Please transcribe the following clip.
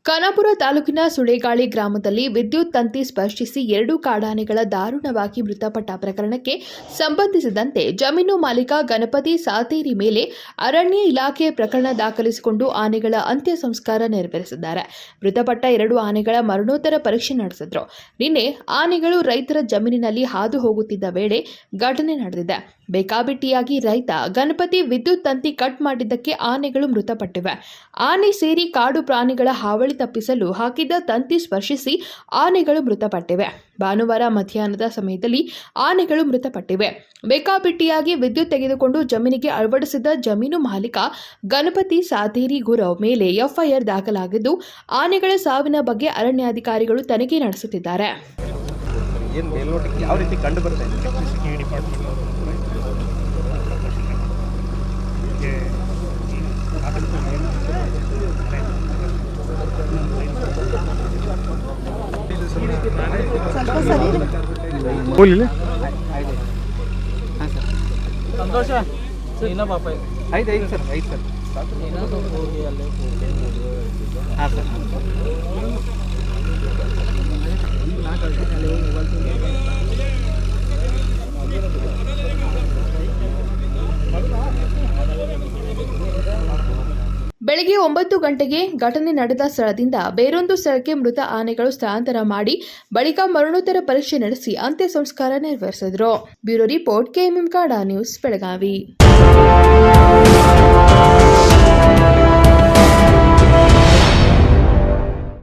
ಖಾನಾಪುರ ತಾಲೂಕಿನ ಸುಳೇಗಾಳಿ ಗ್ರಾಮದಲ್ಲಿ ವಿದ್ಯುತ್ ತಂತಿ ಸ್ಪರ್ಶಿಸಿ 2 ಕಾಡಾನೆಗಳ ದಾರುಣವಾಗಿ ಮೃತಪಟ್ಟ ಪ್ರಕರಣಕ್ಕೆ ಸಂಬಂಧಿಸಿದಂತೆ ಜಮೀನು ಮಾಲೀಕ ಗಣಪತಿ ಸಾತೇರಿ ಮೇಲೆ ಅರಣ್ಯ ಇಲಾಖೆ ಪ್ರಕರಣ ದಾಖಲಿಸಿಕೊಂಡು ಆನೆಗಳ ಅಂತ್ಯ ಸಂಸ್ಕಾರ ನೆರವೇರಿಸಿದ್ದಾರೆ. ಮೃತಪಟ್ಟ 2 ಆನೆಗಳ ಮರಣೋತ್ತರ ಪರೀಕ್ಷೆ ನಡೆಸಿದ್ರು. ನಿನ್ನೆ ಆನೆಗಳು ರೈತರ ಜಮೀನಿನಲ್ಲಿ ಹಾದು ಹೋಗುತ್ತಿದ್ದ ವೇಳೆ ಘಟನೆ ನಡೆದಿದೆ. ಬೇಕಾಬಿಟ್ಟಿಯಾಗಿ ರೈತ ಗಣಪತಿ ವಿದ್ಯುತ್ ತಂತಿ ಕಟ್ ಮಾಡಿದ್ದಕ್ಕೆ ಆನೆಗಳು ಮೃತಪಟ್ಟಿವೆ. ಆನೆ ಸೇರಿ ಕಾಡು ಪ್ರಾಣಿಗಳ ಹಾವಳಿ ತಪ್ಪಿಸಲು ಹಾಕಿದ್ದ ತಂತಿ ಸ್ಪರ್ಶಿಸಿ ಆನೆಗಳು ಮೃತಪಟ್ಟಿವೆ. ಭಾನುವಾರ ಮಧ್ಯಾಹ್ನದ ಸಮಯದಲ್ಲಿ ಆನೆಗಳು ಮೃತಪಟ್ಟಿವೆ. ಬೇಕಾಬಿಟ್ಟಿಯಾಗಿ ವಿದ್ಯುತ್ ತೆಗೆದುಕೊಂಡು ಜಮೀನಿಗೆ ಅಳವಡಿಸಿದ ಜಮೀನು ಮಾಲೀಕ ಗಣಪತಿ ಸಾತೇರಿ ಗುರವ್ ಮೇಲೆ ಎಫ್ಐಆರ್ ದಾಖಲಾಗಿದ್ದು, ಆನೆಗಳ ಸಾವಿನ ಬಗ್ಗೆ ಅರಣ್ಯಾಧಿಕಾರಿಗಳು ತನಿಖೆ ನಡೆಸುತ್ತಿದ್ದಾರೆ. ಸಂತೋಷ ಏನ ಪಾಪ ಐದು ಸರ್ ಹೋಗಿ ಅಲ್ಲೇ ಹಾಂ ಸರ್ ಬೆಳಗ್ಗೆ 9 ಗಂಟೆಗೆ ಘಟನೆ ನಡೆದ ಸ್ಥಳದಿಂದ ಬೇರೊಂದು ಸ್ಥಳಕ್ಕೆ ಮೃತ ಆನೆಗಳು ಸ್ಥಳಾಂತರ ಮಾಡಿ ಬಳಿಕ ಮರಣೋತ್ತರ ಪರೀಕ್ಷೆ ನಡೆಸಿ ಅಂತ್ಯ ಸಂಸ್ಕಾರ ನೆರವೇರಿಸಿದರು. Bureau report KMM Kannada news, Belagavi.